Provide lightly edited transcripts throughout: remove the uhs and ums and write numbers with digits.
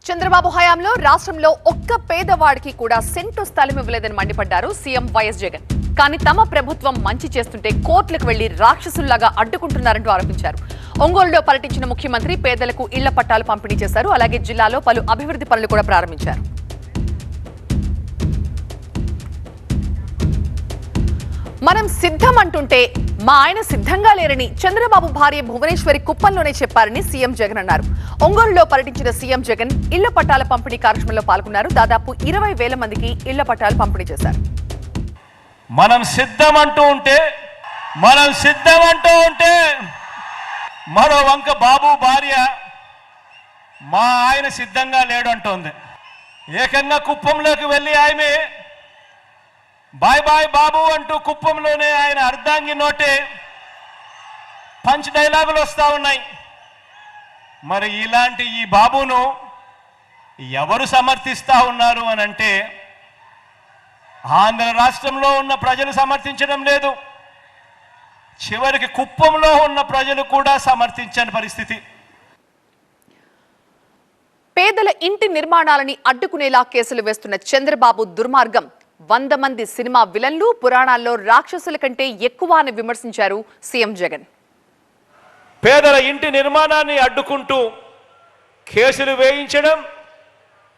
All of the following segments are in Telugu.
చంద్రబాబు హయాంలో రాష్ట్రంలో ఒక్క పేదవాడికి కూడా సెంటు స్థలం ఇవ్వలేదని మండిపడ్డారు సీఎం వైఎస్ జగన్. కానీ తమ ప్రభుత్వం మంచి చేస్తుంటే కోర్టులకు వెళ్లి రాక్షసుల్లాగా అడ్డుకుంటున్నారంటూ ఆరోపించారు. ఒంగోలులో పర్యటించిన ముఖ్యమంత్రి పేదలకు ఇళ్ల పట్టాలు పంపిణీ చేశారు. అలాగే జిల్లాలో పలు అభివృద్ధి పనులు కూడా ప్రారంభించారు. మనం సిద్ధం అంటుంటే మా ఆయన సిద్ధంగా లేరని చంద్రబాబు భార్య భువనేశ్వరి కుప్పంలోనే చెప్పారని సీఎం జగన్ అన్నారు. ఒంగోలులో పర్యటించిన సీఎం జగన్ ఇళ్ల పట్టాల పంపిణీ కార్యక్రమంలో పాల్గొన్నారు. దాదాపు 20,000 మందికి ఇళ్ల పట్టాలు పంపిణీ చేశారు. మనం సిద్ధం అంటూ ఉంటే మరో వంక బాబు భార్య మా ఆయన సిద్ధంగా లేడు అంటోంది. ఏకంగా కుప్పంలోకి వెళ్ళి ఆమె బాయ్ బాయ్ బాబు అంటూ కుప్పంలోనే ఆయన అర్ధాంగి నోటే పంచ్ డైలాగులు వస్తూ ఉన్నాయి. మరి ఇలాంటి ఈ బాబును ఎవరు సమర్థిస్తూ ఉన్నారు అని అంటే ఆంధ్ర రాష్ట్రంలో ఉన్న ప్రజలు సమర్థించడం లేదు, చివరికి కుప్పంలో ఉన్న ప్రజలు కూడా సమర్థించని పరిస్థితి. పేదల ఇంటి నిర్మాణాలని అడ్డుకునేలా కేసులు వేస్తున్న చంద్రబాబు దుర్మార్గం 100 మంది సినిమా విలన్లు పురాణాల్లో రాక్షసుల కంటే ఎక్కువ అని విమర్శించారు సీఎం జగన్. పేదల ఇంటి నిర్మాణాన్ని అడ్డుకుంటూ కేసులు వేయించడం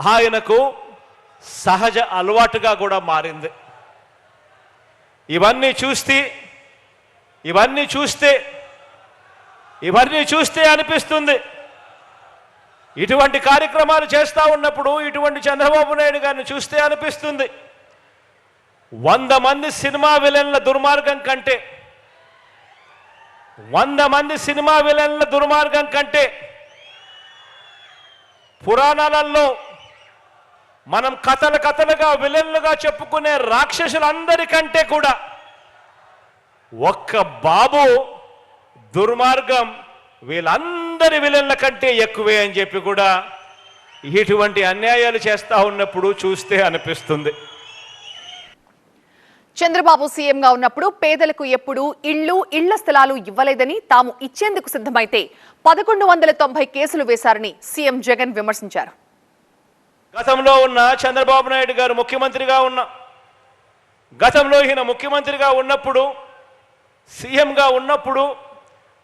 ఆయనకు సహజ అలవాటుగా కూడా మారింది. ఇవన్నీ చూస్తే అనిపిస్తుంది, ఇటువంటి కార్యక్రమాలు చేస్తూ ఉన్నప్పుడు ఇటువంటి చంద్రబాబు నాయుడు గారిని చూస్తే అనిపిస్తుంది 100 మంది సినిమా విలన్ల దుర్మార్గం కంటే 100 మంది సినిమా విలన్ల దుర్మార్గం కంటే పురాణాలలో మనం కథలుగా విలన్లుగా చెప్పుకునే రాక్షసులందరికంటే కూడా ఒక్క బాబు దుర్మార్గం వీళ్ళందరి విలన్ల కంటే ఎక్కువే అని చెప్పి కూడా ఇటువంటి అన్యాయాలు చేస్తూ ఉన్నప్పుడు చూస్తే అనిపిస్తుంది. చంద్రబాబు సీఎంగా ఉన్నప్పుడు పేదలకు ఎప్పుడూ ఇళ్ల స్థలాలు ఇవ్వలేదని, తాము ఇచ్చేందుకు సిద్ధమైతే 1190 కేసులు వేశారని సీఎం జగన్ విమర్శించారు. గతంలో ఉన్న చంద్రబాబు నాయుడు గారు గతంలో ఈయన ముఖ్యమంత్రిగా ఉన్నప్పుడు సీఎంగా ఉన్నప్పుడు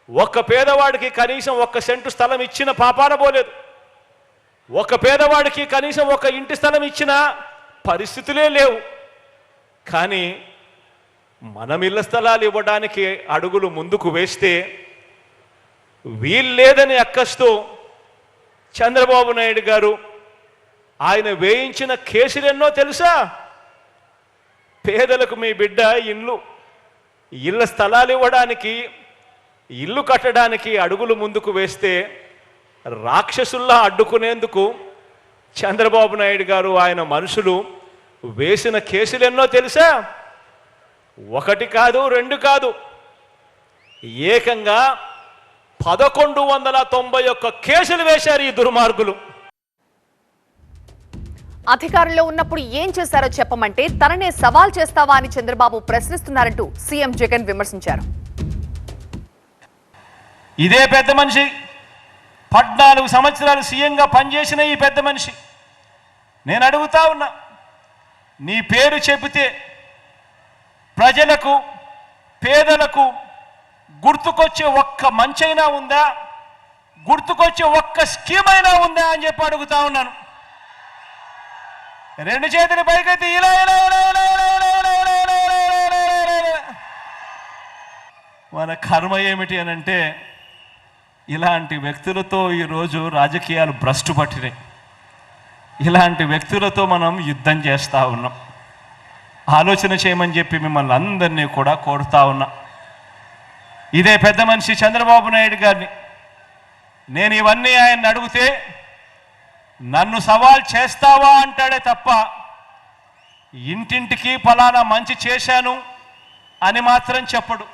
ఒక్క పేదవాడికి కనీసం 1 సెంటు స్థలం ఇచ్చిన పాపాన పోలేదు. ఒక పేదవాడికి కనీసం 1 ఇంటి స్థలం ఇచ్చిన పరిస్థితులే లేవు. కానీ మనం ఇళ్ల స్థలాలు ఇవ్వడానికి అడుగులు ముందుకు వేస్తే వీల్లేదని అక్కస్తూ చంద్రబాబు నాయుడు గారు ఆయన వేయించిన కేసులు ఎన్నో తెలుసా? పేదలకు మీ బిడ్డ ఇళ్ల స్థలాలు ఇవ్వడానికి, ఇల్లు కట్టడానికి అడుగులు ముందుకు వేస్తే రాక్షసుల్లా అడ్డుకునేందుకు చంద్రబాబు నాయుడు గారు ఆయన మనుషులు వేసిన కేసులు ఎన్నో తెలుసా? 1 కాదు 2 కాదు, ఏకంగా 1191 కేసులు వేశారు ఈ దుర్మార్గులు. అధికారంలో ఉన్నప్పుడు ఏం చేశారో చెప్పమంటే తననే సవాల్ చేస్తావా అని చంద్రబాబు ప్రశ్నిస్తున్నారంటూ సీఎం జగన్ విమర్శించారు. ఇదే పెద్ద మనిషి 14 సంవత్సరాలు సీఎంగా పనిచేసిన ఈ పెద్ద మనిషి, నేను అడుగుతా ఉన్నా, నీ పేరు చెబితే ప్రజలకు పేదలకు గుర్తుకొచ్చే ఒక్క మంచైనా ఉందా, గుర్తుకొచ్చే ఒక్క స్కీమ్ అయినా ఉందా అని చెప్పి అడుగుతా ఉన్నాను. 2 చేతులు పైకెత్తి ఇలా మన కర్మ ఏమిటి అని అంటే ఇలాంటి వ్యక్తులతో ఈరోజు రాజకీయాలు భ్రష్టు పట్టినాయి. ఇలాంటి వ్యక్తులతో మనం యుద్ధం చేస్తూ ఉన్నాం. ఆలోచన చేయమని చెప్పి మిమ్మల్ని అందరినీ కూడా కోరుతా ఉన్నా. ఇదే పెద్ద మనిషి చంద్రబాబు నాయుడు గారిని నేను ఇవన్నీ ఆయన్ని అడిగితే నన్ను సవాల్ చేస్తావా అంటాడే తప్ప ఇంటింటికి ఫలానా మంచి చేశాను అని మాత్రం చెప్పడు.